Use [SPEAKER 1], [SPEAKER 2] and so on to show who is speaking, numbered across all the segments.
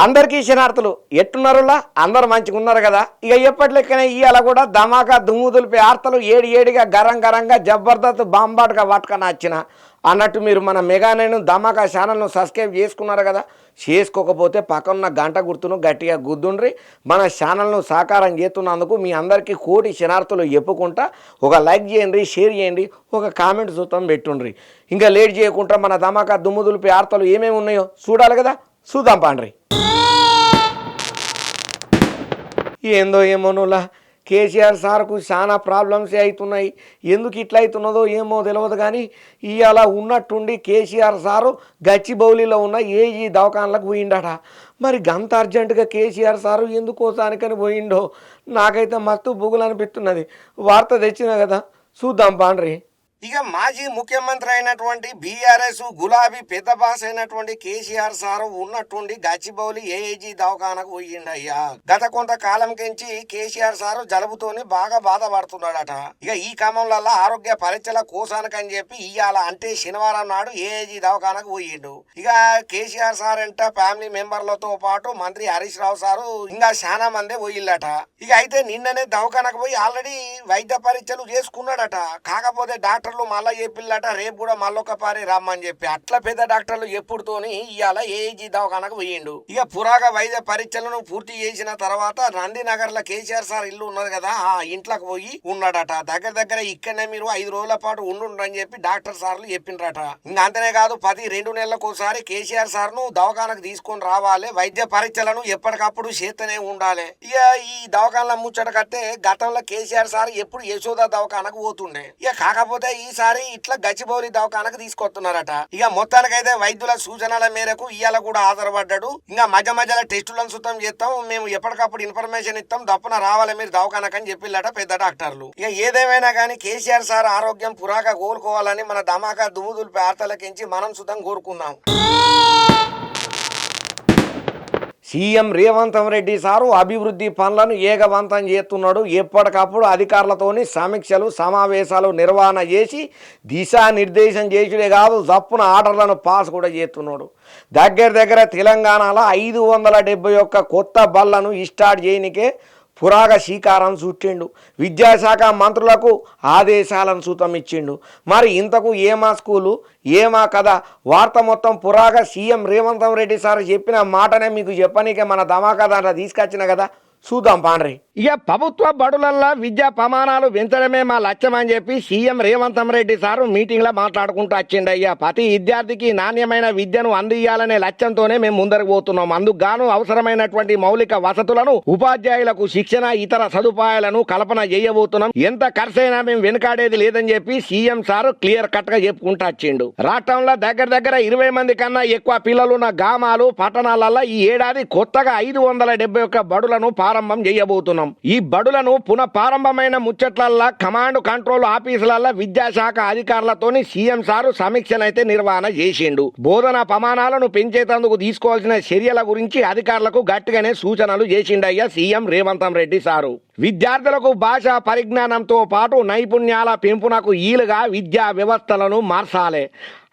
[SPEAKER 1] అందరికీ శనార్థులు ఎట్టున్నారులా అందరు మంచిగా ఉన్నారు కదా. ఇక ఎప్పటి లెక్కనే ఇవాళ కూడా ధమాకా దుమ్ము దులిపి ఆర్తలు ఏడిగా గరంగా జబర్దస్త్ బాంబాటుగా పట్టుకొని వచ్చిన అన్నట్టు మీరు మన మెగానైన్ ధమాకా ఛానల్ను సబ్స్క్రైబ్ చేసుకున్నారు కదా. చేసుకోకపోతే పక్కన గంట గుర్తును గట్టిగా గుద్దుండ్రి. మన ఛానల్ను సాకారం చేస్తున్నందుకు మీ అందరికీ కోటి శనార్థులు చెప్పుకుంటా ఒక లైక్ చేయండి, షేర్ చేయండి, ఒక కామెంట్ చూద్దాం పెట్టుండ్రి. ఇంకా లేట్ చేయకుండా మన ధమాకా దుమ్ము దులిపి ఆర్తలు ఏమేమి ఉన్నాయో చూడాలి కదా. చూద్దాం పాండ్రి. ఏందో ఏమోనులా కేసీఆర్ సార్కు చాలా ప్రాబ్లమ్స్ అవుతున్నాయి. ఎందుకు ఇట్లా అవుతున్నదో ఏమో తెలియదు కానీ ఇవాళ ఉన్నట్టుండి కేసీఆర్ సారు గచ్చిబౌలిలో ఉన్న ఏజీ దవాఖానలకు పోయిండట. మరి గంత అర్జెంటుగా కేసీఆర్ సారు ఎందుకోసానికని పోయిండో నాకైతే మస్తు బుగులు అనిపిస్తున్నది. వార్త తెచ్చిన కదా, చూద్దాం పాండ్రి. ఇక మాజీ ముఖ్యమంత్రి అయినటువంటి బీఆర్ఎస్ గులాబీ పెద్ద బాస్ అయినటువంటి కేసీఆర్ సారు ఉన్నట్టుండి గచ్చిబౌలి ఏఏజీ దవాఖానకు పోయిండయ్యా. గత కొంతకాలం కించి కేసీఆర్ సారు జలుబుతోని బాగా బాధపడుతున్నాడట. ఇక ఈ క్రమంలో ఆరోగ్య పరీక్షల కోసానికని చెప్పి ఇవాళ అంటే శనివారం నాడు ఏఏజీ దవాఖానకు పోయిండు. ఇక కేసీఆర్ సార్ అంట ఫ్యామిలీ మెంబర్లతో పాటు మంత్రి హరీష్ రావు సారు ఇంకా చాలా మంది పోయిల్లట. ఇక అయితే నిన్ననే దవాఖానకు పోయి ఆల్రెడీ వైద్య పరీక్షలు చేసుకున్నాడట. కాకపోతే డాక్టర్ మళ్ళా చెప్పిల్లట రేపు కూడా మళ్ళొక పారి రమ్మని చెప్పి. అట్లా పెద్ద డాక్టర్లు ఎప్పుడుతోని ఇవాళ ఏజీ దవాఖానకు పోయిండు. ఇక పురాగా వైద్య పరీక్షలను పూర్తి చేసిన తర్వాత నందినగర్ లో కేసీఆర్ సార్ ఇల్లు ఉన్నది కదా, ఆ ఇంట్లోకి పోయి ఉన్నాడట. దగ్గర ఇక్కడనే మీరు 5 రోజుల పాటు ఉండుండ్రని చెప్పి డాక్టర్ సార్లు చెప్పిండ్రట. ఇంకా అంతనే కాదు, 2 నెలలకు ఒకసారి కేసీఆర్ సార్ ను దవాఖానకు తీసుకొని రావాలి, వైద్య పరీక్షలను ఎప్పటికప్పుడు చేస్తూనే ఉండాలి. ఇక ఈ దవాఖానల ముచ్చట కట్టే గతంలో కేసీఆర్ సార్ ఎప్పుడు యశోద దవాఖానకు పోతుండే. ఇక కాకపోతే ఈసారి ఇట్లా గచ్చిబౌలి దవాఖానకు తీసుకొస్తున్నారట. ఇక మొత్తానికైతే వైద్యుల సూచనల మేరకు ఇవాళ కూడా ఆధారపడ్డాడు. ఇంకా మధ్యలో టెస్టులను శుద్ధం చేస్తాం, మేము ఎప్పటికప్పుడు ఇన్ఫర్మేషన్ ఇస్తాం, దప్పున రావాలి మీరు దవాఖానకు అని చెప్పిల్లట పెద్ద డాక్టర్లు. ఇక ఏదేమైనా కానీ కేసీఆర్ సార్ ఆరోగ్యం పురాగా కోలుకోవాలని మన ధమాకా దుమ్ము దులిపి ఆర్తలకించి మనం శుద్ధం కోరుకుందాం. సీఎం రేవంత్ రెడ్డి సారు అభివృద్ధి పనులను ఏకవంతం చేస్తున్నాడు. ఎప్పటికప్పుడు అధికారులతోని సమీక్షలు సమావేశాలు నిర్వహణ చేసి దిశానిర్దేశం చేసుడే కాదు, జప్పున ఆర్డర్లను పాస్ కూడా చేస్తున్నాడు. దగ్గర తెలంగాణలో 571 కొత్త బళ్లను స్టార్ట్ చేయనికే పురాగా శ్రీకారం చుట్టిండు. విద్యాశాఖ మంత్రులకు ఆదేశాలను సూతం ఇచ్చిండు. మరి ఇంతకు ఏమా స్కూలు ఏమా కదా వార్త మొత్తం పురాగా సీఎం రేవంత్ రెడ్డి సార్ చెప్పిన మాటనే మీకు చెప్పనీకే మన ధమాకా దాంట్లో తీసుకొచ్చిన కదా, చూద్దాం పాండ్రి. ఇక ప్రభుత్వ బడులల్లో విద్యా ప్రమాణాలు పెంచడమే మా లక్ష్యం అని చెప్పి CM Revanth Reddy sir meeting లో మాట్లాడుకుంటూ వచ్చిండు. అయ్యా, ప్రతి విద్యార్థికి నాణ్యమైన విద్యను అందియాలనే లక్ష్యంతోనే మేము ముందరకు పోతున్నాం. అందుకు గాను అవసరమైనటువంటి మౌలిక వసతులను, ఉపాధ్యాయులకు శిక్షణ, ఇతర సదుపాయాలను కల్పన చేయబోతున్నాం. ఎంత ఖర్చైనా మేము వెనుకాడేది లేదని చెప్పి సీఎం సారు క్లియర్ కట్ గా చెప్పుకుంటూ వచ్చిండు. రాష్ట్రంలో దగ్గర 20 మంది కన్నా ఎక్కువ పిల్లలున్న గ్రామాలు, పట్టణాలలో ఈ ఏడాది కొత్తగా 571 బడులను ప్రారంభం చేయబోతున్నాం. ఈ బడులను పునఃప్రారంభమైన ముచ్చట్లల్లా కమాండ్ కంట్రోల్ ఆఫీసులల్లో విద్యాశాఖ అధికారులతోని సీఎం సారు సమీక్షనైతే నిర్వహణ చేసిండు. బోధన ప్రమాణాలను పెంచేందుకు తీసుకోవాల్సిన చర్యల గురించి అధికారులకు గట్టిగానే సూచనలు చేసిండయ్యా సీఎం రేవంత్ రెడ్డి సారు. విద్యార్థులకు భాషా పరిజ్ఞానంతో పాటు నైపుణ్యాల పెంపునకు ఈలుగా విద్యా వ్యవస్థలను మార్చాలి.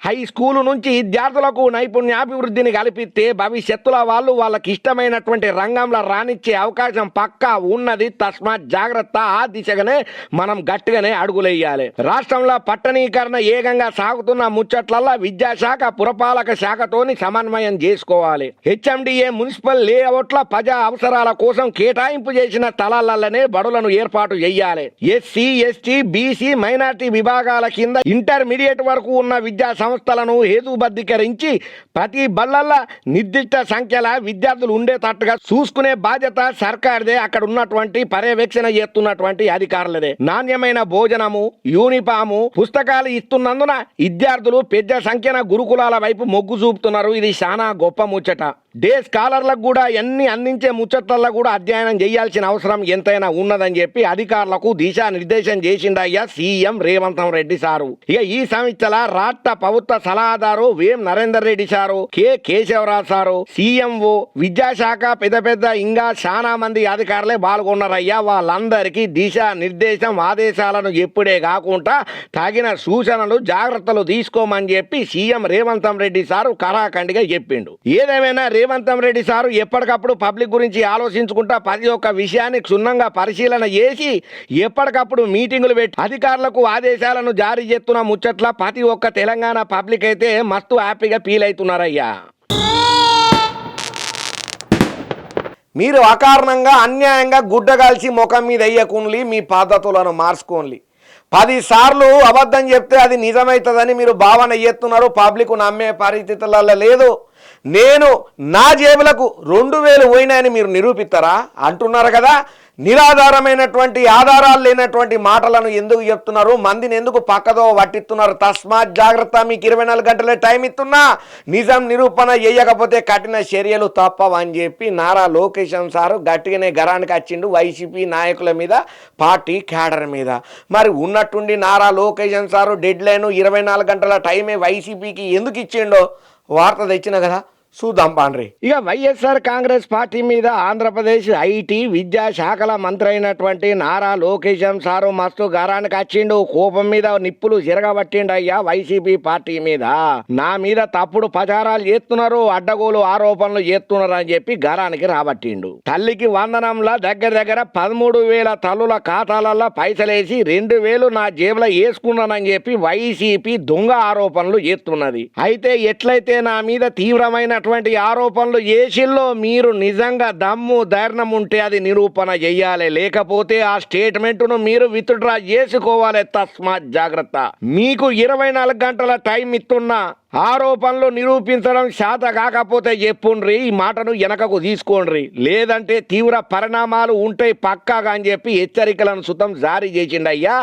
[SPEAKER 1] హై స్కూలు నుంచి విద్యార్థులకు నైపుణ్యాభివృద్ధిని కల్పిస్తే భవిష్యత్తులో వాళ్ళు వాళ్ళకి ఇష్టమైనటువంటి రంగంలో రాణించే అవకాశం పక్కా ఉన్నది. తస్మాత్ జాగ్రత్త. ఆ దిశగానే మనం గట్టిగానే అడుగులేయాలి. రాష్ట్రంలో పట్టణీకరణ ఏకంగా సాగుతున్న ముచ్చట్లల్లో విద్యాశాఖ పురపాలక శాఖతోని సమన్వయం చేసుకోవాలి. హెచ్ఎండిఏ మున్సిపల్ లేఅవుట్ల ప్రజా అవసరాల కోసం కేటాయింపు చేసిన స్థలాలలోనే బడులను ఏర్పాటు చేయాలి. ఎస్సీ, ఎస్టీ, బీసీ, మైనార్టీ విభాగాల కింద ఇంటర్మీడియట్ వరకు ఉన్న విద్యా సంస్థలను హేతుబద్ధీకరించి ప్రతి బళ్ళల్లో నిర్దిష్ట సంఖ్యల విద్యార్థులు ఉండేటట్టుగా చూసుకునే బాధ్యత సర్కార్దే. అక్కడ ఉన్నటువంటి పర్యవేక్షణ చేస్తున్నటువంటి అధికారులదే. నాణ్యమైన భోజనము, యూనిఫాము, పుస్తకాలు ఇస్తున్నందున విద్యార్థులు పెద్ద సంఖ్యన గురుకులాల వైపు మొగ్గు చూపుతున్నారు. ఇది చాలా గొప్ప ముచ్చట. డే స్కాలర్లకు కూడా ఎన్ని అందించే ముచ్చట్లలో కూడా అధ్యయనం చేయాల్సిన అవసరం ఎంతైనా ఉన్నదని చెప్పి అధికారులకు దిశానిర్దేశం చేసిండయ్యా సీఎం రేవంత్ రెడ్డి సారు. ఇక ఈ సమీక్షల రాష్ట్ర ప్రభుత్వ సలహాదారు Vem Narender Reddy sir, K Keshava Rao sir, CMO, విద్యాశాఖ పెద్ద ఇంకా చాలా మంది అధికారులే పాల్గొన్నారయ్యా. వాళ్ళందరికీ దిశా నిర్దేశం ఆదేశాలను ఎప్పుడే కాకుండా తగిన సూచనలు జాగ్రత్తలు తీసుకోమని చెప్పి సీఎం రేవంత్ రెడ్డి సారు కరాఖండిగా చెప్పిండు. ఏదేమైనా రేవంత్ రెడ్డి సారు ఎప్పటికప్పుడు పబ్లిక్ గురించి ఆలోచించుకుంటా ప్రతి ఒక్క విషయాన్ని క్షుణ్ణంగా పరిశీలన చేసి ఎప్పటికప్పుడు మీటింగులు పెట్టి అధికారులకు ఆదేశాలను జారీ చేస్తున్న ముచ్చట్ల ప్రతి ఒక్క తెలంగాణ పబ్లిక్ అయితే మస్తు హ్యాపీగా ఫీల్ అవుతున్నారయ్యా. మీరు అకారణంగా అన్యాయంగా గుడ్డగాల్చి ముఖం మీద వెయ్యకున్లి, మీ పద్ధతులను మార్చుకోన్లి. 10 సార్లు అబద్ధం చెప్తే అది నిజమవుతుందని మీరు భావన చేస్తున్నారు. పబ్లిక్ నమ్మే పరిస్థితులలో లేదు. నేను నా జేబులకు 2000 పోయినాయని మీరు నిరూపిస్తారా అంటున్నారు కదా. నిరాధారమైనటువంటి ఆధారాలు లేనటువంటి మాటలను ఎందుకు చెప్తున్నారు? మందిని ఎందుకు పక్కదో పట్టిస్తున్నారు? తస్మాత్ జాగ్రత్త. మీకు 24 గంటలే టైం ఇస్తున్నా, నిజం నిరూపణ చేయకపోతే కఠిన చర్యలు తప్పవని చెప్పి నారా లోకేష్ సారు గట్టిగానే గరానికి వచ్చిండు వైసీపీ నాయకుల మీద, పార్టీ క్యాడర్ మీద. మరి ఉన్నట్టుండి Nara Lokesh sir dead line 24 గంటల టైమే వైసీపీకి ఎందుకు ఇచ్చిండో వార్త తెచ్చిన కదా, చూద్దాం పాండ్రి. ఇక వైఎస్ఆర్ కాంగ్రెస్ పార్టీ మీద ఆంధ్రప్రదేశ్ ఐటీ విద్యా శాఖల మంత్రి అయినటువంటి నారా లోకేష్ సారు మస్తు గారానికి వచ్చిండు. కోపం మీద నిప్పులు తిరగబట్టిండు అయ్యా వైసీపీ పార్టీ మీద. నా మీద తప్పుడు ప్రచారాలు చేస్తున్నారు, అడ్డగోలు ఆరోపణలు చేస్తున్నారు అని చెప్పి గారానికి రాబట్టిండు. తల్లికి వందనంలా దగ్గర 13,000 తల్లుల ఖాతాలలో పైసలేసి 2,000 నా జేబులో వేసుకున్నానని చెప్పి వైసీపీ దొంగ ఆరోపణలు చేస్తున్నది. అయితే ఎట్లయితే నా మీద తీవ్రమైన ఆరోపణలు చేసిల్లో మీరు నిజంగా దమ్ము ధైర్యం ఉంటే అది నిరూపణ చెయ్యాలి, లేకపోతే ఆ స్టేట్మెంట్ ను మీరు విత్డ్రా చేసుకోవాలి. తస్మాత్ జాగ్రత్త. మీకు 24 గంటల టైం ఇస్తున్నా, ఆరోపణలు నిరూపించడం శాత కాకపోతే చెప్పుండ్రి, ఈ మాటను వెనకకు తీసుకోండ్రి, లేదంటే తీవ్ర పరిణామాలు ఉంటాయి పక్కాగా అని చెప్పి హెచ్చరికలను సుతం జారీ చేసిండయ్యా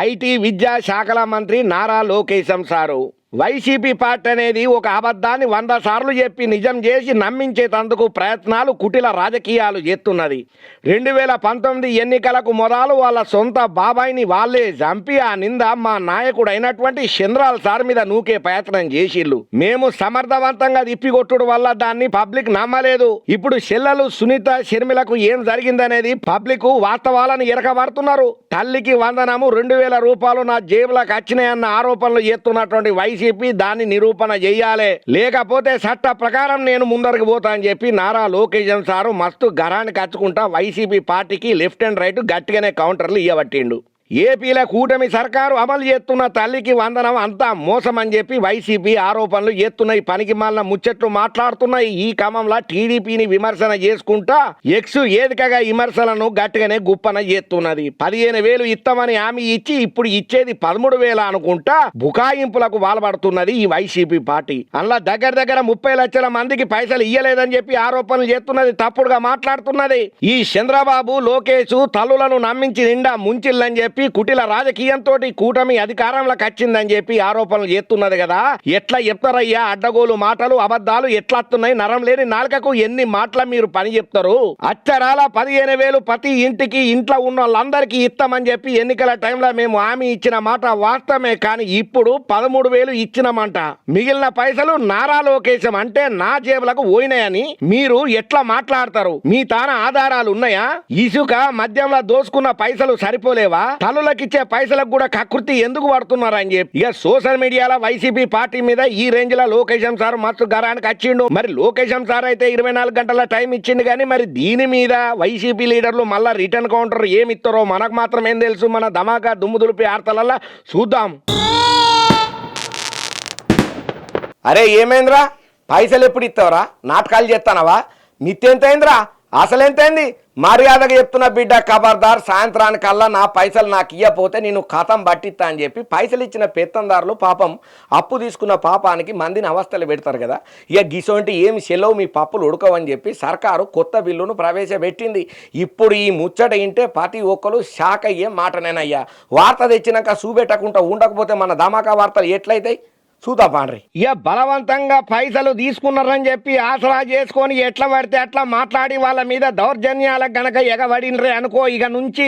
[SPEAKER 1] ఐటీ విద్యా శాఖల మంత్రి Nara Lokesh sir. YCP party అనేది ఒక అబద్ధాన్ని 100 సార్లు చెప్పి నిజం చేసి నమ్మించేటందుకు ప్రయత్నాలు, కుటిల రాజకీయాలు చేస్తున్నది. 2019 ఎన్నికలకు మొదలు వాళ్ళ సొంత బాబాయిని వాళ్ళే చంపి ఆ నింద మా నాయకుడు అయినటువంటి చంద్రాల సార్ మీద నూకే ప్రయత్నం చేసిళ్ళు. మేము సమర్థవంతంగా తిప్పికొట్టుడు వల్ల దాన్ని పబ్లిక్ నమ్మలేదు. ఇప్పుడు చెల్లెలు సునీత షర్మిలకు ఏం జరిగిందనేది పబ్లిక్ వాస్తవాలను ఎరకబడుతున్నారు. తల్లికి వందనము 2,000 రూపాయలు నా జేబులకు వచ్చినాయన్న ఆరోపణలు చేస్తున్నటువంటి వైసీపీ దాన్ని నిరూపణ చెయ్యాలి, లేకపోతే చట్ట ప్రకారం నేను ముందరకు పోతా అని చెప్పి నారా లోకేష్ సారు మస్తు గరాన్ని కచ్చుకుంటా వైసీపీ పార్టీకి లెఫ్ట్ అండ్ రైట్ గట్టిగానే కౌంటర్లు ఇవ్వబట్టిండు. ఏపీల కూటమి సర్కారు అమలు చేస్తున్న తల్లికి వందనం అంతా మోసం అని చెప్పి వైసీపీ ఆరోపణలు చేస్తున్నాయి. పనికి మాలిన ముచ్చట్లు మాట్లాడుతున్నాయి. ఈ క్రమంలో టీడీపీని విమర్శన చేసుకుంటా ఎక్స్ వేదికగా విమర్శలను గట్టిగానే గుప్పన చేస్తున్నది. 15,000 ఇస్తామని హామీ ఇచ్చి ఇప్పుడు ఇచ్చేది 13,000 అనుకుంటా బుకాయింపులకు పాల్పడుతున్నది ఈ వైసీపీ పార్టీ. అందులో దగ్గర 30 లక్షల మందికి పైసలు ఇయ్యలేదని చెప్పి ఆరోపణలు చేస్తున్నది, తప్పుడుగా మాట్లాడుతున్నది. ఈ చంద్రబాబు లోకేష్ తల్లులను నమ్మించి నిండా ముంచిల్లని చెప్పి కుటిల రాజకీయంతో కూటమి అధికారంలోకి వచ్చిందని చెప్పి ఆరోపణలు చేస్తున్నది కదా. ఎట్లా చెప్తారయ్యా అడ్డగోలు మాటలు, అబద్ధాలు ఎట్లా వస్తున్నాయి? నరం లేని నాలుకకు ఎన్ని మాటల మీరు పని చెప్తారు? అచ్చరాల 15,000 ప్రతి ఇంటికి ఇంట్లో ఉన్న వాళ్ళందరికీ ఇస్తామని చెప్పి ఎన్నికల టైంలో మేము హామీ ఇచ్చిన మాట వాస్తవమే. కానీ ఇప్పుడు 13,000 ఇచ్చినామంట. మిగిలిన పైసలు నారా లోకేశం అంటే నా జేబులకు పోయినాయని మీరు ఎట్లా మాట్లాడతారు? మీ తాన ఆధారాలు ఉన్నాయా? ఇసుక మద్యంలో దోసుకున్న పైసలు సరిపోలేవా? తల్లులకిచ్చే పైసలకు కూడా కకృతి ఎందుకు పడుతున్నారని చెప్పి ఇక సోషల్ మీడియాలో వైసీపీ పార్టీ మీద ఈ రేంజ్ లో లోకేష్ సార్ మస్తు గరానికి వచ్చిండు. మరి లోకేష్ సార్ అయితే 24 గంటల టైం ఇచ్చిండు, కానీ మరి దీని మీద వైసీపీ లీడర్లు మళ్ళా రిటర్న్ కౌంటర్ ఏమి ఇస్తారో మనకు మాత్రం ఏం తెలుసు. మన ధమాకా దుమ్ము దులిపి ఆర్తలల్లా చూద్దాం. అరే ఏమైందిరా, పైసలు ఎప్పుడు ఇస్తావరా? నాటకాలు చేస్తానవా? నిత్యంతైందిరా, అసలెంతైంది? మర్యాదగా చెప్తున్న బిడ్డ ఖబర్దార్, సాయంత్రానికల్లా నా పైసలు నాకు ఇయ్యపోతే నేను ఖతం పట్టిస్తా అని చెప్పి పైసలు ఇచ్చిన పెత్తందారులు పాపం అప్పు తీసుకున్న పాపానికి మందిని అవస్థలు పెడతారు కదా. ఇక గిసోంటి ఏమి సెలవు మీ పప్పులు ఉడకవని చెప్పి సర్కారు కొత్త బిల్లును ప్రవేశపెట్టింది. ఇప్పుడు ఈ ముచ్చట ఇంటే ప్రతి ఒక్కరు షాక్ అయ్యే మాటనేనయ్యా. వార్త తెచ్చినాక చూపెట్టకుండా ఉండకపోతే మన ధమాకా వార్తలు ఎట్లయితాయి? చూతాపాండ్రి ఇక బలవంతంగా పైసలు తీసుకున్నారని చెప్పి ఆసరా చేసుకొని ఎట్లా పడితే అట్లా మాట్లాడి వాళ్ళ మీద దౌర్జన్యాలకు గనక ఎగబడినరే అనుకో, ఇక నుంచి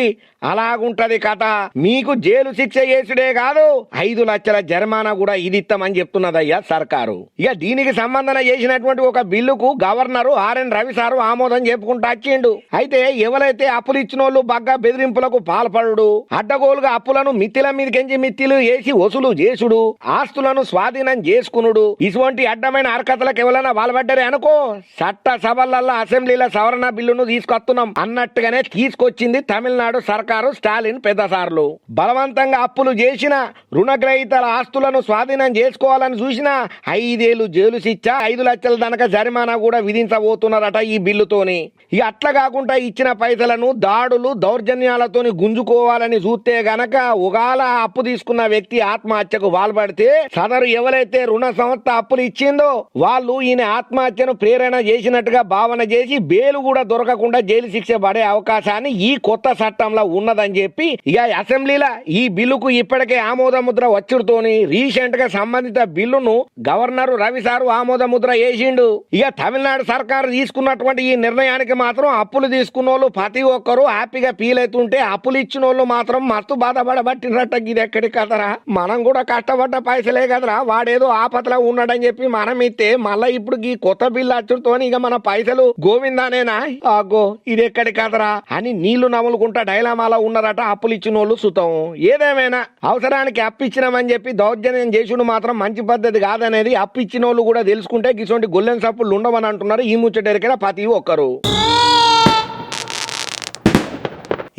[SPEAKER 1] అలాగుంటది కథ. మీకు జైలు శిక్ష చేసుడే కాదు 5 లక్షల జరిమానా కూడా ఇదిస్తామని చెప్తున్నదయ్యా సర్కారు. ఇక దీనికి సంబంధన చేసినటువంటి ఒక బిల్లుకు గవర్నరు ఆర్ఎన్ రవి సారు ఆమోదం చెప్పుకుంటా వచ్చిండు. అయితే ఎవరైతే అప్పులు ఇచ్చిన వాళ్ళు బగ్గా బెదిరింపులకు పాల్పడు, అడ్డగోలుగా అప్పులను మిత్తిల మీదకెంచి మిత్తిలు వేసి వసూలు చేసుడు, ఆస్తులను స్వాధీనం చేసుకునుడు, ఇటువంటి అడ్డమైన హరకతలకు ఎవరైనా పాల్పడ్డారే అనుకో, చట్ట సభలల్లో అసెంబ్లీల సవరణ బిల్లును తీసుకొస్తున్నాం అన్నట్టుగానే తీసుకొచ్చింది తమిళనాడు సర్కారు స్టాలిన్ పెద్దసార్లు. బలవంతంగా అప్పులు చేసిన రుణగ్రహీతల ఆస్తులను స్వాధీనం చేసుకోవాలని చూసిన 5 ఏళ్లు జైలు శిక్ష, 5 లక్షల దనక జరిమానా కూడా విధించబోతున్నారట ఈ బిల్లుతోని. ఇక అట్లా కాకుండా ఇచ్చిన పైసలను దాడులు దౌర్జన్యాలతోని గుంజుకోవాలని చూస్తే గనక ఒకవేళ అప్పు తీసుకున్న వ్యక్తి ఆత్మహత్యకు పాల్పడితే సదరు ఎవరైతే రుణ సంస్థ అప్పులు ఇచ్చిందో వాళ్ళు ఈయన ఆత్మహత్యను ప్రేరణ చేసినట్టుగా భావన చేసి బెయిల్ కూడా దొరకకుండా జైలు శిక్ష పడే అవకాశాన్ని ఈ కొత్త చట్టంలో ఉన్నదని చెప్పి ఇక అసెంబ్లీలో ఈ బిల్లుకు ఇప్పటికే ఆమోద ముద్ర వచ్చుడుతోని రీసెంట్ గా సంబంధిత బిల్లును గవర్నర్ రవి సారు ఆమోద ముద్ర వేసిండు. ఇక తమిళనాడు సర్కారు తీసుకున్నటువంటి ఈ నిర్ణయానికి మాత్రం అప్పులు తీసుకున్న వాళ్ళు ప్రతి ఒక్కరు హ్యాపీగా ఫీల్ అవుతుంటే అప్పులు ఇచ్చిన వాళ్ళు మాత్రం మస్తు బాధపడబట్టినట్ట. ఇది ఎక్కడి కదరా, మనం కూడా కష్టపడ్డ పైసలే కదరా, వాడేదో ఆపదలో ఉన్నాడని చెప్పి మనం ఇస్తే మళ్ళా ఇప్పుడు ఈ కొత్త బిల్లు వచ్చుడుతో ఇక మన పైసలు గోవిందానేనా అగ్గో ఇది ఎక్కడి కదరా అని నీళ్లు నములుకుంటా డైలామాలో ఉన్నారట అప్పులు ఇచ్చిన వాళ్ళు సుతం. ఏదేమైనా అవసరానికి అప్పిచ్చినామని చెప్పి దౌర్జన్యం చేసుడు మాత్రం మంచి పద్ధతి కాదనేది అప్పిచ్చిన వాళ్ళు కూడా తెలుసుకుంటే ఇటువంటి గొల్లెన్ సప్పులు ఉండవని అంటున్నారు ఈ ముచ్చటెరికైనా ప్రతి ఒక్కరు.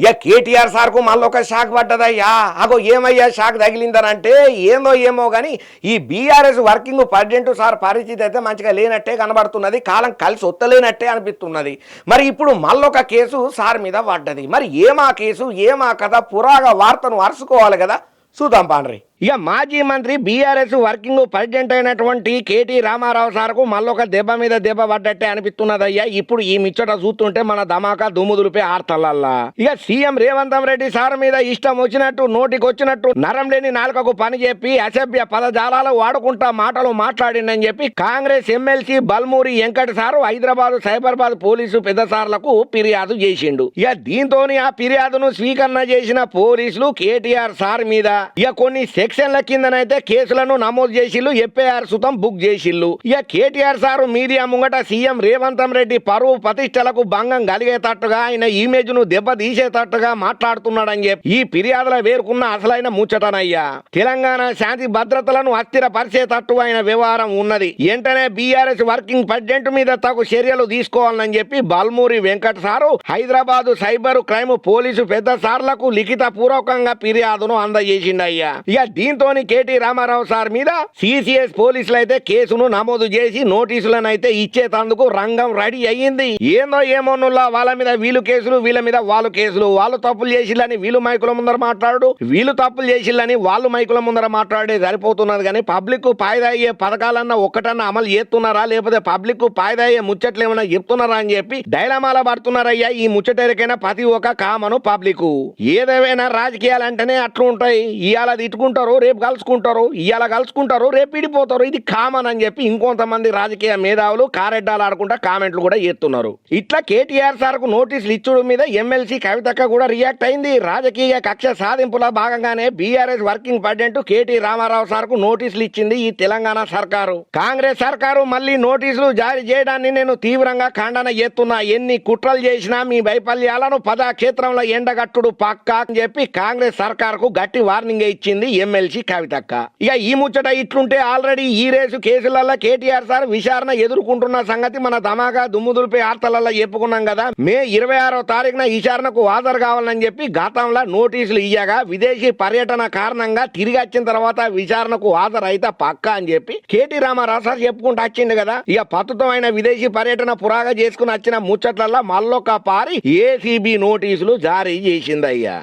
[SPEAKER 1] ఇక కేటీఆర్ సార్కు మళ్ళీ ఒక షాక్ పడ్డదయ్యా. అగో ఏమయ్యా షాక్ తగిలిందనంటే ఏందో ఏమో కానీ ఈ బీఆర్ఎస్ వర్కింగ్ ప్రెసిడెంట్ సార్ పరిస్థితి అయితే మంచిగా లేనట్టే కనబడుతున్నది, కాలం కలిసి ఒత్తలేనట్టే అనిపిస్తున్నది. మరి ఇప్పుడు మళ్ళొక కేసు సార్ మీద పడ్డది. మరి ఏమా కేసు ఏమా కథ పురాగా వార్తను అరుచుకోవాలి కదా, చూద్దాం పాండ్రి. ఇక మాజీ మంత్రి బీఆర్ఎస్ వర్కింగ్ ప్రెసిడెంట్ అయినటువంటి కేటీ రామారావు సార్కు మళ్ళొక దెబ్బ మీద దెబ్బ పడ్డట్టే అనిపిస్తున్నదయ్యా. ఇప్పుడు ఈ మిచ్చట చూస్తుంటే మన ధమాకా దుమ్ముదులిపే ఆర్తలల్లా. ఇక సీఎం రేవంత్ రెడ్డి సార్ మీద ఇష్టం వచ్చినట్టు నోటికొచ్చినట్టు నరం లేని నాలుకకు పని చెప్పి అసభ్య పదజాలాలు వాడుకుంటా మాటలు మాట్లాడిందని చెప్పి Congress MLC Balmuri Venkata sir Hyderabad Cyberabad police పెద్ద సార్లకు ఫిర్యాదు చేసిండు. ఇక దీంతో ఆ ఫిర్యాదును స్వీకరణ చేసిన పోలీసులు కేటీఆర్ సార్ మీద ఇక కొన్ని సెక్షన్ల కిందనైతే కేసులను నమోదు చేసిల్లు, ఎఫ్ఐఆర్ సుతం బుక్ చేసిల్లు. ఇక కేటీఆర్ సారు మీడియా ముంగట సీఎం రేవంత్ రెడ్డి పరువు ప్రతిష్టలకు భంగం కలిగేటట్టుగా ఆయన ఇమేజ్ ను దెబ్బతీసేటట్టుగా మాట్లాడుతున్నాడని చెప్పి ఈ ఫిర్యాదుల వేరుకున్న అసలైన ముచ్చటనయ్యా. తెలంగాణ శాంతి భద్రతలను అస్థిరపరిచేటట్టు ఆయన వ్యవహారం ఉన్నది. వెంటనే బీఆర్ఎస్ వర్కింగ్ ప్రెసిడెంట్ మీద తగు చర్యలు తీసుకోవాలని చెప్పి Balmuri Venkata sir Hyderabad cyber crime police పెద్ద సార్లకు లిఖిత పూర్వకంగా ఫిర్యాదును అందజేసిండయ్యా. ఇక దీంతో కేటీ రామారావు సార్ మీద సిసిఎస్ పోలీసులు అయితే కేసును నమోదు చేసి నోటీసులను అయితే ఇచ్చేటందుకు రంగం రెడీ అయ్యింది. ఏందో ఏమోనుల్లా వాళ్ళ మీద వీళ్ళు కేసులు వీళ్ళ మీద వాళ్ళు కేసులు, వాళ్ళు తప్పులు చేసిల్లని వీళ్ళు మైకుల ముందర మాట్లాడు, వీళ్ళు తప్పులు చేసిల్లని వాళ్ళు మైకుల ముందర మాట్లాడే సరిపోతున్నది. కానీ పబ్లిక్ ఫాయిదా అయ్యే పథకాలన్నా ఒక్కటన్నా అమలు చేస్తున్నారా, లేకపోతే పబ్లిక్ ఫాయిదా అయ్యే ముచ్చట్లు ఏమైనా చెప్తున్నారా అని చెప్పి డైలమాల పడుతున్నారయ్యా. ఈ ముచ్చటరికైనా ప్రతి ఒక్క కామను పబ్లిక్. ఏదేమైనా రాజకీయాలంటేనే అట్లా ఉంటాయి. ఇవాళ తిట్టుకుంటారు, రేపు కలుసుకుంటారు, ఇవాళ కలుసుకుంటారు, రేపు విడిపోతారు. ఇది కామన్ అని చెప్పి ఇంకొంతమంది రాజకీయ మేధావులు కారెడ్డాలు ఆడుకుంటా కామెంట్లు కూడా చేస్తున్నారు. ఇట్లా కేటీఆర్ సార్ కు నోటీసులు ఇచ్చుడు మీద ఎమ్మెల్సీ కవితక్క కూడా రియాక్ట్ అయింది. రాజకీయ కక్ష సాధింపుల భాగంగానే BRS working president KT Rama Rao sir కు నోటీసులు ఇచ్చింది ఈ తెలంగాణ సర్కారు. కాంగ్రెస్ సర్కారు మళ్ళీ నోటీసులు జారీ చేయడాన్ని నేను తీవ్రంగా ఖండన చేస్తున్నా. ఎన్ని కుట్రలు చేసినా మీ వైఫల్యాలను పదాక్షేత్రంలో ఎండగట్టుడు పక్కా అని చెప్పి కాంగ్రెస్ సర్కార్ కు గట్టి వార్నింగ్ ఇచ్చింది ఎమ్మెల్సీ కవితక్క. ఇక ఈ ముచ్చట ఇట్లుంటే ఆల్రెడీ ఈ రేసు కేసులలో కేటీఆర్ సార్ విచారణ ఎదుర్కొంటున్న సంగతి మన ధమాకా దుమ్ముదులిపే ఆర్తలలో చెప్పుకున్నాం కదా. మే 26వ తారీఖున విచారణకు హాజరు కావాలని చెప్పి గతంలో నోటీసులు ఇయ్యగా విదేశీ పర్యటన కారణంగా తిరిగి వచ్చిన తర్వాత విచారణకు హాజరు అయితే పక్కా అని చెప్పి కేటీ రామారావు సార్ చెప్పుకుంటూ వచ్చిండు కదా. ఇక పతుతమైన విదేశీ పర్యటన పురాగా చేసుకుని వచ్చిన ముచ్చట్లలో మళ్ళొక పారి ఏసీబీ నోటీసులు జారీ చేసిందయ్యా.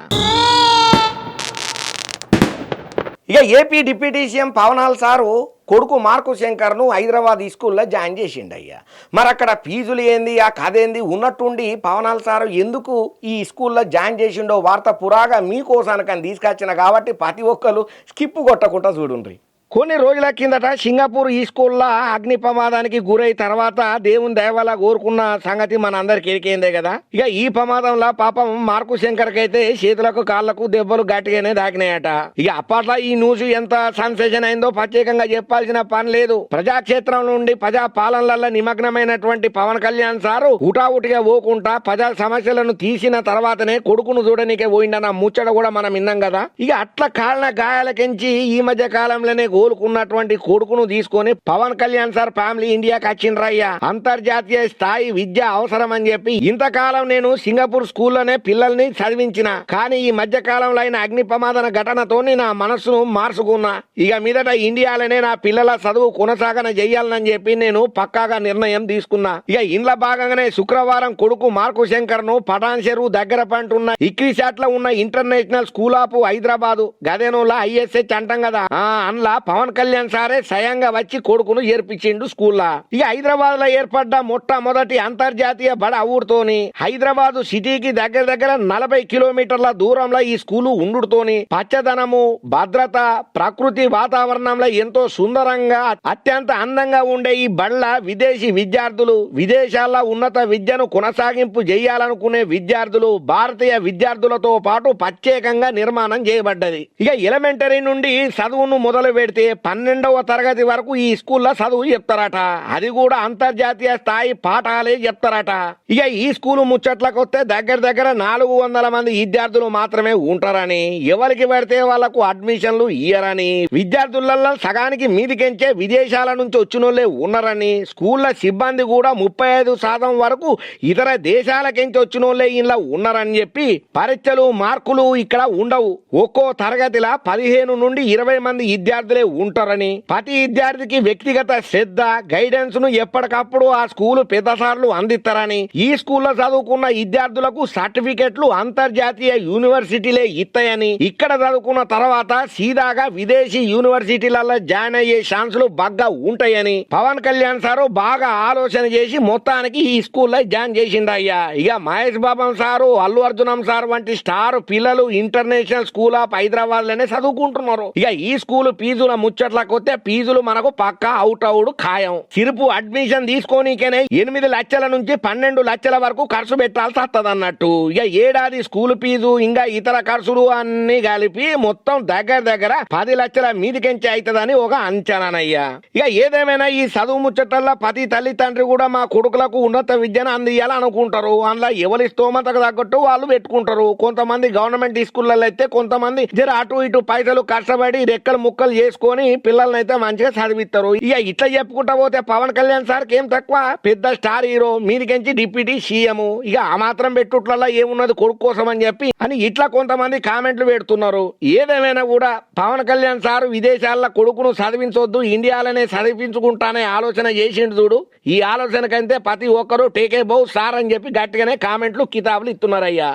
[SPEAKER 1] ఇక ఏపీ డిప్యూటీ సీఎం పవనాల్ సారు కొడుకు మార్కు శంకర్ను హైదరాబాద్ స్కూల్లో జాయిన్ చేసిండయ్యా. మరి అక్కడ ఫీజులు ఏంది, ఆ కథ ఏంది ఉన్నట్టుండి పవనాల్ సారు ఎందుకు ఈ స్కూల్లో జాయిన్ చేసిండో వార్త పురాగా మీకోసానికని తీసుకొచ్చిన కాబట్టి ప్రతి ఒక్కరు స్కిప్ కొట్టకుండా చూడుండ్రి. కొన్ని రోజుల కిందట సింగపూర్ ఈ స్కూల్లో అగ్ని ప్రమాదానికి గురై తర్వాత దేవుని దయ వల్ల కోరుకున్న సంగతి మన అందరికి ఎరికైందే కదా. ఇక ఈ ప్రమాదంలో పాపం మార్కు శంకర్కి అయితే చేతులకు కాళ్లకు దెబ్బలు గట్టిగానే దాకినాయట. ఇక అప్పట్లో ఈ న్యూస్ ఎంత సెన్సేషన్ అయిందో ప్రత్యేకంగా చెప్పాల్సిన పని లేదు. ప్రజాక్షేత్రం నుండి ప్రజా పాలనలలో నిమగ్నమైనటువంటి పవన్ కళ్యాణ్ సారు ఊటావుటిగా పోకుండా ప్రజా సమస్యలను తీసిన తర్వాతనే కొడుకును చూడనికే పోయిందన్న ముచ్చట కూడా మనం విన్నాం కదా. ఇక అట్లా కాళ్ళ గాయాలకించి ఈ మధ్య కాలంలోనే కోలుకున్నటువంటి కొడుకును తీసుకొని పవన్ కళ్యాణ్ సార్ ఫ్యామిలీ ఇండియాకి వచ్చిండ్రయ్యా. అంతర్జాతీయ స్థాయి విద్య అవసరం అని చెప్పి ఇంతకాలం నేను సింగపూర్ స్కూల్లోనే పిల్లల్ని చదివించిన. కానీ ఈ మధ్య కాలంలో అయిన అగ్ని ప్రమాదన ఘటనతో నా మనస్సును మార్చుకున్నా. ఇక మీదట ఇండియాలోనే నా పిల్లల చదువు కొనసాగన చెయ్యాలని చెప్పి నేను పక్కాగా నిర్ణయం తీసుకున్నా. ఇక ఇంట్లో భాగంగానే శుక్రవారం కొడుకు మార్కు శంకర్ ను పటాన్ చెరువు దగ్గర పంటున్న ఇక్రిషాట్ లో ఉన్న ఇంటర్నేషనల్ స్కూల్ ఆఫ్ హైదరాబాద్ గదేనులా ఐఎస్హెచ్ అంటాం కదా, అందులో పవన్ కళ్యాణ్ సారే స్వయంగా వచ్చి కొడుకును చేర్పించిండు స్కూల్లా. ఇక హైదరాబాద్ లో ఏర్పడ్డ మొట్టమొదటి అంతర్జాతీయ బడ ఊరుతోని హైదరాబాద్ సిటీకి దగ్గర దగ్గర 40 కిలోమీటర్ల దూరంలో ఈ స్కూలు ఉండుతోని పచ్చదనము, భద్రత, ప్రకృతి వాతావరణంలో ఎంతో సుందరంగా అత్యంత అందంగా ఉండే ఈ బళ్ళ విదేశీ విద్యార్థులు, విదేశాల్లో ఉన్నత విద్యను కొనసాగింపు చేయాలనుకునే విద్యార్థులు, భారతీయ విద్యార్థులతో పాటు ప్రత్యేకంగా నిర్మాణం చేయబడ్డది. ఇక ఎలిమెంటరీ నుండి చదువును మొదలు పెడితే 12వ తరగతి వరకు ఈ స్కూల్లో చదువు చెప్తారట. అది కూడా అంతర్జాతీయ స్థాయి పాఠాలే చెప్తారట. ఇక ఈ స్కూలు ముచ్చట్లకు వస్తే దగ్గర దగ్గర 400 మంది విద్యార్థులు మాత్రమే ఉంటారని, ఎవరికి పడితే వాళ్లకు అడ్మిషన్లు ఇయ్యరని, విద్యార్థులలో సగానికి మీదికెంచే విదేశాల నుంచి వచ్చినోళ్లే ఉన్నారని, స్కూళ్ల సిబ్బంది కూడా 35% వరకు ఇతర దేశాలకెంచి వచ్చినోళ్లే ఇలా ఉన్నారని చెప్పి పరీక్షలు మార్కులు ఇక్కడ ఉండవు. ఒక్కో తరగతిలా 15 నుండి 20 మంది విద్యార్థులే ఉంటారని, ప్రతి విద్యార్థికి వ్యక్తిగత శ్రద్ధ గైడెన్స్ ను ఎప్పటికప్పుడు ఆ స్కూలు పెద్దసార్లు అందిస్తారని, ఈ స్కూల్లో చదువుకున్న విద్యార్థులకు సర్టిఫికెట్లు అంతర్జాతీయ యూనివర్సిటీలే ఇస్తాయని, ఇక్కడ చదువుకున్న తర్వాత సీదాగా విదేశీ యూనివర్సిటీలలో జాయిన్ అయ్యే ఛాన్సులు బాగా ఉంటాయని పవన్ కళ్యాణ్ సారు బాగా ఆలోచన చేసి మొత్తానికి ఈ స్కూల్లో జాయిన్ చేసిండయ్యా. ఇక మహేష్ బాబు సారు, అల్లు అర్జునం సార్ వంటి స్టార్ పిల్లలు ఇంటర్నేషనల్ స్కూల్ ఆఫ్ హైదరాబాద్ లోనే చదువుకుంటున్నారు. ఇక ఈ స్కూల్ ఫీజుల ముచ్చట్లకు వస్తే ఫీజులు మనకు పక్కా అవుట్ ఖాయం. చిరుపు అడ్మిషన్ తీసుకోనికనే 8 లక్షల నుంచి 12 లక్షల వరకు ఖర్చు పెట్టాల్సి వస్తుంది అన్నట్టు. ఇక ఏడాది స్కూల్ ఫీజు ఇంకా ఇతర ఖర్చులు అన్ని కలిపి మొత్తం దగ్గర దగ్గర 10 లక్షల మీదికెంచి అవుతుందని ఒక అంచనానయ్యా. ఇక ఏదేమైనా ఈ చదువు ముచ్చట్ల ప్రతి తల్లి తండ్రి కూడా మా కొడుకులకు ఉన్నత విద్యను అందియాలనుకుంటారు. అందులో ఎవరి స్తోమతకు తగ్గట్టు వాళ్ళు పెట్టుకుంటారు. కొంతమంది గవర్నమెంట్ స్కూళ్ళలో అయితే కొంతమంది జర అటు ఇటు పైసలు కష్టపడి రెక్కలు ముక్కలు చేసుకొని పిల్లల్ని అయితే మంచిగా చదివిస్తారు. ఇక ఇట్లా చెప్పుకుంటా పోతే పవన్ కళ్యాణ్ సార్కి ఏం తక్కువ, పెద్ద స్టార్ హీరో, మీదికెంచి డిప్యూటీ సీఎం. ఇక ఆ మాత్రం పెట్టుట్లలో ఏమున్నది కొడుకు కోసం అని చెప్పి అని ఇట్లా కొంతమంది కామెంట్లు పెడుతున్నారు. ఏదేమైనా కూడా పవన్ కళ్యాణ్ సార్ విదేశాల్లో కొడుకును చదివించొద్దు, ఇండియాలోనే చదివించుకుంటానే ఆలోచన చేసిండు చూడు. ఈ ఆలోచనకంటే ప్రతి ఒక్కరు టేకే బౌ సార్ అని చెప్పి గట్టిగానే కామెంట్లు కితాబులు ఇస్తున్నారయ్యా.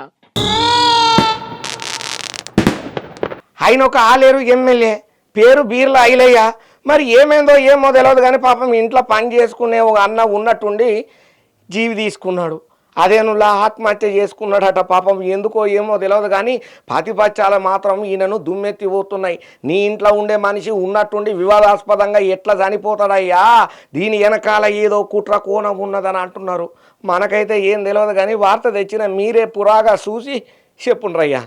[SPEAKER 2] ఆయన ఒక ఆలేరు ఎమ్మెల్యే, పేరు బీర్ల ఐలయ్య. మరి ఏమైందో ఏమో తెలియదు కానీ పాపం ఇంట్లో పని చేసుకునే ఒక అన్న ఉన్నట్టుండి జీవి తీసుకున్నాడు. అదేనులా ఆత్మహత్య చేసుకున్నాడట. పాపం ఎందుకో ఏమో తెలియదు కానీ ప్రతిపక్షాలు మాత్రం ఈయనను దుమ్మెత్తి పోతున్నాయి. నీ ఇంట్లో ఉండే మనిషి ఉన్నట్టుండి వివాదాస్పదంగా ఎట్లా చనిపోతాడయ్యా, దీని వెనకాల ఏదో కుట్ర కోణం ఉన్నదని అంటున్నారు. మనకైతే ఏం తెలియదు కానీ వార్త తెచ్చిన మీరే పురాగా చూసి చెప్పుండ్రయ్యా.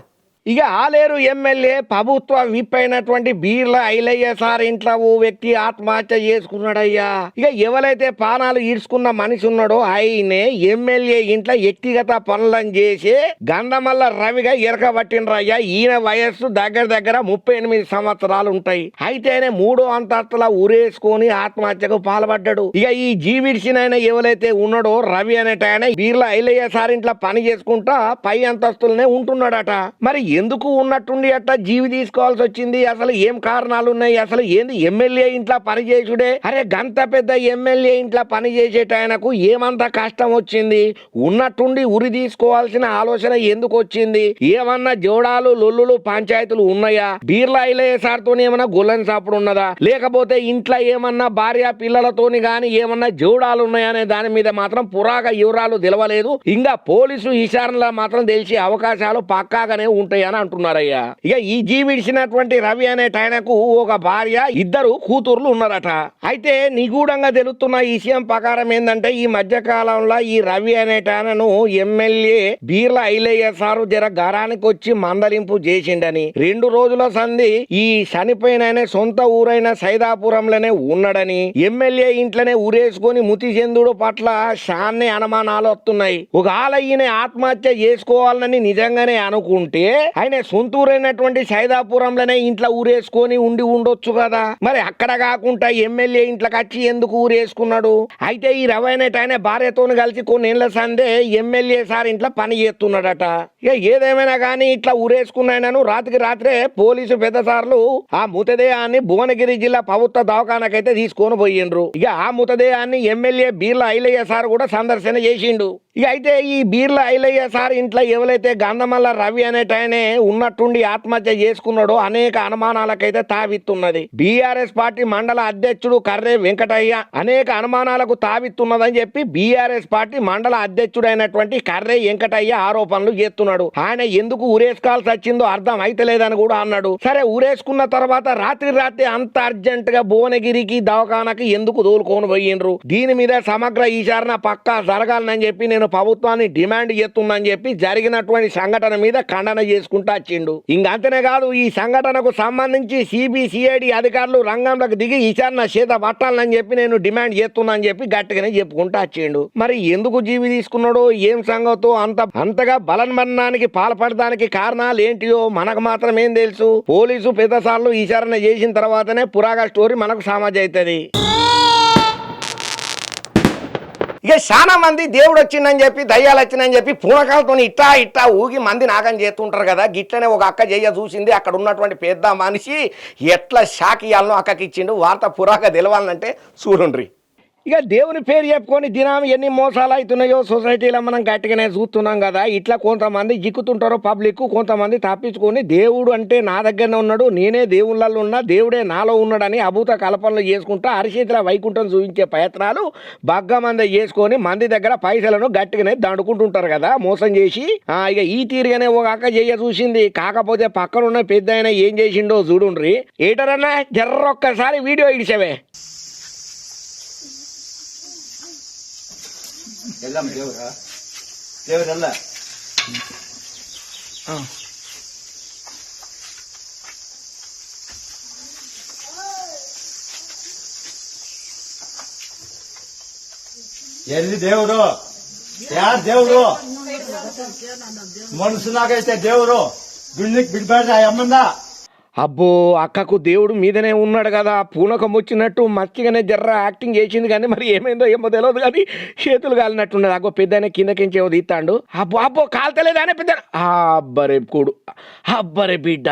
[SPEAKER 1] ఇక ఆలేరు ఎమ్మెల్యే ప్రభుత్వ విప్ అయినటువంటి బీర్ల ఐలయ్య సార్ ఇంట్లో ఓ వ్యక్తి ఆత్మహత్య చేసుకున్నాడయ్యా. ఇక ఎవరైతే ప్రాణాలు ఈడ్చుకున్న మనిషి ఉన్నాడో ఆయనే ఎమ్మెల్యే ఇంట్లో వ్యక్తిగత పనులను చేసి గంధమల్ల రవిగా ఎరకబట్టినరయ్యా. ఈయన వయస్సు దగ్గర దగ్గర 38 సంవత్సరాలు ఉంటాయి. అయితేనే 3వ అంతస్తుల ఉరేసుకొని ఆత్మహత్యకు పాల్పడ్డాడు. ఇక ఈ జీవిడిసినైనా ఎవరైతే ఉన్నాడో రవి అనేటాయన బీర్ల ఐలయ్య సార్ ఇంట్లో పని చేసుకుంటా పై అంతస్తులనే ఉంటున్నాడట. మరి ఎందుకు ఉన్నట్టుండి అట్లా జీవి తీసుకోవాల్సి వచ్చింది, అసలు ఏం కారణాలు ఉన్నాయి, అసలు ఏంది ఎమ్మెల్యే ఇంట్లో పని చేసుడే? అరే గంత పెద్ద ఎమ్మెల్యే ఇంట్లో పని చేసేటాయనకు ఏమంత కష్టం వచ్చింది? ఉన్నట్టుండి ఉరి తీసుకోవాల్సిన ఆలోచన ఎందుకు వచ్చింది? ఏమన్నా జోడాలు లొల్లులు పంచాయతీలు ఉన్నాయా? బీర్లా ఐలయ్య సార్తో ఏమన్నా గుల్లన్ సాపుడు ఉన్నదా, లేకపోతే ఇంట్లో ఏమన్నా భార్య పిల్లలతోని గాని ఏమన్నా జోడాలు ఉన్నాయనే దాని మీద మాత్రం పురాగా వివరాలు తెలవలేదు. ఇంకా పోలీసు విచారణలో మాత్రం తెలిసే అవకాశాలు పక్కాగానే ఉంటాయి
[SPEAKER 2] అని అంటున్నారయ్యా. ఇక ఈ జీవిడిచినటువంటి రవి అనే ఆయనకు ఒక భార్య, ఇద్దరు కూతుర్లు ఉన్నారట. అయితే నిగూఢంగా తెలుస్తున్న ఈ విషయం ప్రకారం ఏంటంటే, ఈ మధ్య కాలంలో ఈ రవి అనే ఆయనను ఎమ్మెల్యే బీర్ల ఐలయ్య సారు జర గరానికి వచ్చి మందలింపు చేసిండని, 2 రోజుల సంధి ఈ చనిపోయిన ఆయన సొంత ఊరైన సైదాపురంలోనే ఉన్నాడని, ఎమ్మెల్యే ఇంట్లోనే ఊరేసుకొని ముతి చెందుడు పట్ల శాన్నే అనుమానాలు వస్తున్నాయి. ఒక ఈయన ఆత్మహత్య చేసుకోవాలని నిజంగానే అనుకుంటే ఆయన సొంతూరైనటువంటి సైదాపురంలోనే ఇంట్లో ఊరేసుకొని ఉండొచ్చు కదా. మరి అక్కడ కాకుండా ఎమ్మెల్యే ఇంట్లోకి వచ్చి ఎందుకు ఊరేసుకున్నాడు? అయితే ఈ రవి అనేట ఆయన భార్యతో కలిసి కొన్ని ఏళ్ల సందే ఎమ్మెల్యే సార్ ఇంట్లో పని చేస్తున్నాడట. ఇక ఏదేమైనా కానీ ఇట్లా ఊరేసుకున్నాయనను రాత్రికి రాత్రే పోలీసు పెద్ద సార్లు ఆ మృతదేహాన్ని భువనగిరి జిల్లా ప్రభుత్వ దవాఖానకైతే తీసుకొని పోయిండ్రు. ఇక ఆ మృతదేహాన్ని ఎమ్మెల్యే బీర్ల ఐలయ్య సార్ కూడా సందర్శన చేసిండు. ఇక అయితే ఈ బీర్ల ఐలయ్య సార్ ఇంట్లో ఎవరైతే గంధమల్ల రవి అనేటాయనే ఉన్నట్టుండి ఆత్మహత్య చేసుకున్నాడో అనేక అనుమానాలకైతే తావిస్తున్నది. బీఆర్ఎస్ పార్టీ మండల అధ్యక్షుడు కర్రే వెంకటయ్య అనేక అనుమానాలకు తావిస్తున్నదని చెప్పి బీఆర్ఎస్ పార్టీ మండల అధ్యక్షుడైనటువంటి కర్రే వెంకటయ్య ఆరోపణలు చేస్తున్నాడు. ఆయన ఎందుకు ఊరేసుకోవాల్సి వచ్చిందో అర్థం అయితలేదని కూడా అన్నాడు. సరే, ఊరేసుకున్న తర్వాత రాత్రి అంత అర్జెంట్ గా భువనగిరికి దవాఖానకి ఎందుకు దోలుకొని పోయిండ్రు? దీని మీద సమగ్ర విచారణ పక్కా జరగాలని చెప్పి నేను ప్రభుత్వాన్ని డిమాండ్ చేస్తుందని చెప్పి జరిగినటువంటి సంఘటన మీద ఖండన చేసుకుంటూ వచ్చిండు. ఇంకంతనే కాదు, ఈ సంఘటనకు సంబంధించి సిబిసిఐడి అధికారులు రంగంలోకి దిగి విచారణ చేత పట్టాలని చెప్పి నేను డిమాండ్ చేస్తున్నాను చెప్పి గట్టిగానే చెప్పుకుంటూ వచ్చిండు. మరి ఎందుకు జీవి తీసుకున్నాడో, ఏం సంగతో, అంతగా బలన్మరణానికి పాల్పడడానికి కారణాలు ఏంటియో మనకు మాత్రం ఏం తెలుసు. పోలీసు పెద్దసార్లు విచారణ చేసిన తర్వాతనే పురాగా స్టోరీ మనకు సమాజ్ అవుతుంది.
[SPEAKER 1] ఇక చాలా మంది దేవుడు వచ్చిందని చెప్పి, దయ్యాలు వచ్చిందని చెప్పి పూనకాలతో ఇట్టా ఊగి మంది నాగం చేస్తుంటారు కదా. గిట్లనే ఒక అక్క చెయ్య చూసింది. అక్కడ ఉన్నటువంటి పెద్ద మనిషి ఎట్లా షాక్ ఇయ్యాలనో అక్కకి ఇచ్చిండు. వార్త పురాగా తెలవాలంటే చూడండి.
[SPEAKER 2] ఇక దేవుని పేరు చెప్పుకొని దినం ఎన్ని మోసాలు అవుతున్నాయో సొసైటీలో మనం గట్టిగానే చూస్తున్నాం కదా. ఇట్లా కొంతమంది జిక్కుతుంటారో పబ్లిక్, కొంతమంది తప్పించుకొని దేవుడు అంటే నా దగ్గరనే ఉన్నాడు, నేనే దేవుళ్ళల్లో ఉన్నా, దేవుడే నాలో ఉన్నాడని అభూత కల్పనలు చేసుకుంటా అరిచేతిలో వైకుంఠం చూపించే ప్రయత్నాలు బగ్గ మంది చేసుకొని మంది దగ్గర పైసలను గట్టిగానే దండుకుంటుంటారు కదా, మోసం చేసి. ఇక ఈ తీరుగానే ఒక అక్క చెయ్య చూసింది. కాకపోతే పక్కనున్న పెద్ద ఆయన ఏం చేసిండో చూడుండ్రి. ఏటరన్నా జర్రొక్కసారి వీడియో ఇడిసేవే.
[SPEAKER 3] ದೇವರಲ್ಲ ಎಲ್ಲಿ ದೇವರು? ಯಾರು ದೇವರು? ಮನಸ್ಸಿನಾಗೈತೆ ದೇವರು. ಬಿಡ್ಲಿಕ್ ಬಿಡ್ಬೇಡ್ರಿ ಆ ಅಮ್ಮನ್ನ.
[SPEAKER 2] అబ్బో, అక్కకు దేవుడు మీదనే ఉన్నాడు కదా, పూనకం వచ్చినట్టు మచ్చిగానే జర్ర యాక్టింగ్ చేసింది. కానీ మరి ఏమైందో ఏమో తెలియదు, కానీ చేతులు కాలినట్టున్నది. అగ్గో పెద్ద కిందకించేమో తీస్తాడు. అబ్బో కాల్తలేదానే పెద్ద. అబ్బరే బిడ్డ,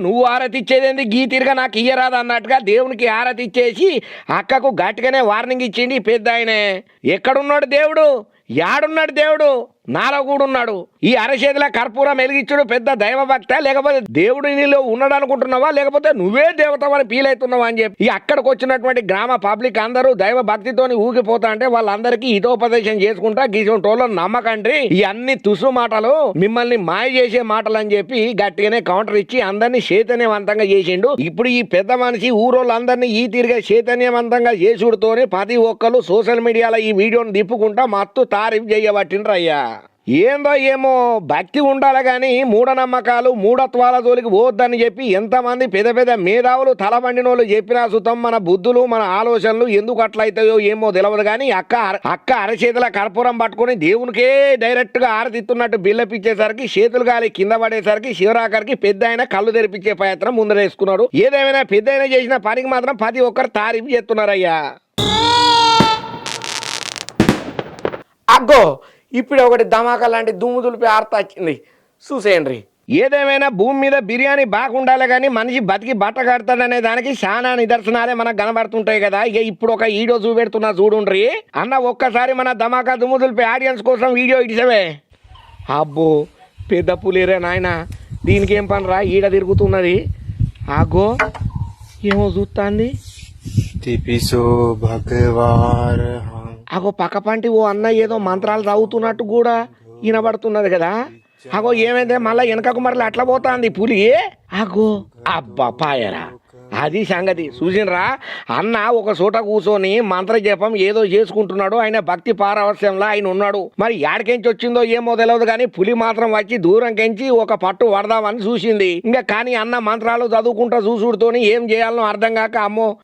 [SPEAKER 2] నువ్వు ఆరతి ఇచ్చేదేంది గీ తిరిగా నాకు ఇయ్యరాదు అన్నట్టుగా దేవునికి ఆరతి ఇచ్చేసి అక్కకు గట్టిగానే వార్నింగ్ ఇచ్చింది పెద్ద ఆయనే. ఎక్కడున్నాడు దేవుడు? యాడున్నాడు దేవుడు? నాలో కూడా ఉన్నాడు. ఈ అరచేతిలో కర్పూరం వెలిగించుడు పెద్ద దైవ భక్త, లేకపోతే దేవుడు నీలో ఉన్నాడు అనుకుంటున్నావా, లేకపోతే నువ్వే దేవతవని ఫీల్ అవుతున్నావా అని చెప్పి అక్కడికి వచ్చినటువంటి గ్రామ పబ్లిక్ అందరూ దైవ భక్తితోని ఊగిపోతా అంటే వాళ్ళందరికీ హితోపదేశం చేసుకుంటా గీసోటోళ్ళని నమ్మకండి, ఈ అన్ని తుసు మాటలు మిమ్మల్ని మాయ చేసే మాటలు అని చెప్పి గట్టిగానే కౌంటర్ ఇచ్చి అందరినీ చైతన్యవంతంగా చేసిండు. ఇప్పుడు ఈ పెద్ద మనిషి ఊరోళ్ళందరినీ ఈ తీరుగా చైతన్యవంతంగా చేసుడుతోని ప్రతి ఒక్కరు సోషల్ మీడియాలో ఈ వీడియోని తిప్పుకుంటా మత్తు తారీఫ్ చేయబట్టిండ్రయ్యా. ఏందో ఏమో భక్తి ఉండాలి కానీ మూఢనమ్మకాలు మూఢత్వాల జోలికి పోవద్దని చెప్పి ఎంతమంది పెద్ద పెద్ద మేధావులు తలబండినోళ్ళు చెప్పినా సుతం మన బుద్ధులు మన ఆలోచనలు ఎందుకు అట్లయితాయో ఏమో తెలియదు. కానీ అక్క అరచేతుల కర్పూరం పట్టుకొని దేవునికే డైరెక్ట్ గా ఆరతిస్తున్నట్టు బిల్లపిచ్చేసరికి చేతులు గాలి కింద పడేసరికి శివరాకరికి పెద్ద ఆయన కళ్ళు తెరిపించే ప్రయత్నం ముందరేసుకున్నాడు. ఏదేమైనా పెద్ద ఆయన చేసిన పనికి మాత్రం ప్రతి ఒక్కరు తారీఫ్ చేస్తున్నారయ్యా.
[SPEAKER 1] అగ్గో ఇప్పుడు ఒకటి ధమాకా లాంటి దుమ్ము దులిపి ఆర్త వచ్చింది, చూసేయండి.
[SPEAKER 2] ఏదేమైనా భూమి మీద బిర్యానీ బాగుండాలి కానీ మనిషి బతికి బట్ట కడతాడనే దానికి చాలా నిదర్శనాలే మనకు కనబడుతుంటాయి కదా. ఇక ఇప్పుడు ఒక వీడియో చూపెడుతున్నా చూడుండ్రి అన్న. ఒక్కసారి మన ధమాకా దుమ్ము దులిపి ఆడియన్స్ కోసం వీడియో ఇడిసవే. అబ్బో పెద్ద పులిరే నాయన, దీనికి ఏం పని రా ఈడ తిరుగుతున్నది. ఆగో ఏమో చూస్తాంది. అగో పక్క పంటి ఓ అన్న ఏదో మంత్రాలు చదువుతున్నట్టు కూడా వినబడుతున్నది కదా. అగో ఏమైందే మళ్ళా వెనకకు మరలా అట్లా పోతాంది పులి అగో అబ్బా పాయరా అది సంగతి చూసినరా అన్న ఒక చోట కూర్చొని మంత్ర జపం ఏదో చేసుకుంటున్నాడు ఆయన భక్తి పారవస్యంలో ఆయన ఉన్నాడు మరి యాడికెంచి వచ్చిందో ఏమో తెలియదు కానీ పులి మాత్రం వచ్చి దూరం కెంచి ఒక పట్టు వడదామని చూసింది ఇంకా కానీ అన్న మంత్రాలు చదువుకుంటా చూసుడుతోని ఏం చేయాలనో అర్థం కాక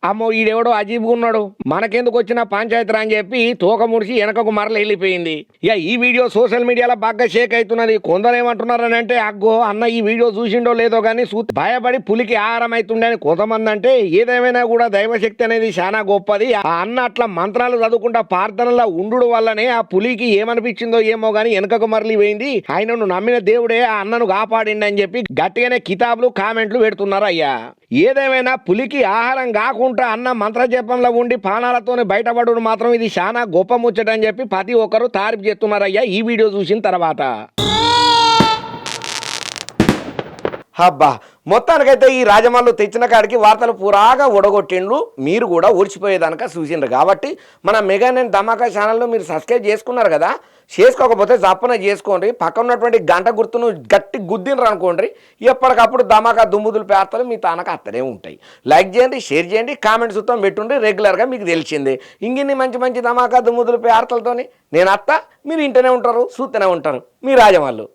[SPEAKER 2] అమ్మో ఈడెవడో అజీబ్గా ఉన్నాడు మనకెందుకు వచ్చిన పంచాయతీ అని చెప్పి తోక ముడిచి వెనకకు మరల వెళ్ళిపోయింది ఇక ఈ వీడియో సోషల్ మీడియాలో బాగా షేక్ అవుతున్నది కొందరు ఏమంటున్నారని అంటే అగ్గో అన్న ఈ వీడియో చూసిండో లేదో కానీ భయపడి పులికి ఆహారం అవుతుండే కొంతమంది అంటే ఏదేమైనా కూడా దైవశక్తి అనేది చాలా గొప్పది ఆ అన్న అట్లా మంత్రాలు చదువుకుంటా ప్రార్థనలా ఉండు వల్లనే ఆ పులికి ఏమనిపించిందో ఏమో గానీ వెనకకు మరలి పోయింది ఆయనను నమ్మిన దేవుడే ఆ అన్నను కాపాడిండి అని చెప్పి గట్టిగానే కితాబులు కామెంట్లు పెడుతున్నారు అయ్యా ఏదేమైనా పులికి ఆహారం కాకుండా అన్న మంత్ర జపంలో ఉండి పానాలతోనే బయటపడు మాత్రం ఇది చాలా గొప్ప ముచ్చట అని చెప్పి ప్రతి ఒక్కరు తారీఫ్ చేస్తున్నారయ్యా ఈ వీడియో చూసిన తర్వాత
[SPEAKER 1] అబ్బా మొత్తానికైతే ఈ రాజమల్లు తెచ్చిన కాడికి వార్తలు పురాగా ఒడగొట్టిండ్రు మీరు కూడా ఊడ్చిపోయేదానిక చూసిండ్రు కాబట్టి మన మెగా నేను ధమాకా ఛానల్ను మీరు సబ్స్క్రైబ్ చేసుకున్నారు కదా చేసుకోకపోతే జప్పన చేసుకోండి పక్కన ఉన్నటువంటి గంట గుర్తును గట్టి గుద్దినరు అనుకోండి ఎప్పటికప్పుడు ధమాకా దుమ్ముదులు పేర్తలు మీ తానక అత్తనే ఉంటాయి లైక్ చేయండి షేర్ చేయండి కామెంట్స్ ఉత్తం పెట్టుండి రెగ్యులర్గా మీకు తెలిసిందే ఇంగిన్ని మంచి మంచి ధమాకా దుమ్ముదులు పేర్తలతోని నేను అత్త మీరు ఇంటనే ఉంటారు చూస్తూనే ఉంటారు మీ రాజమల్లు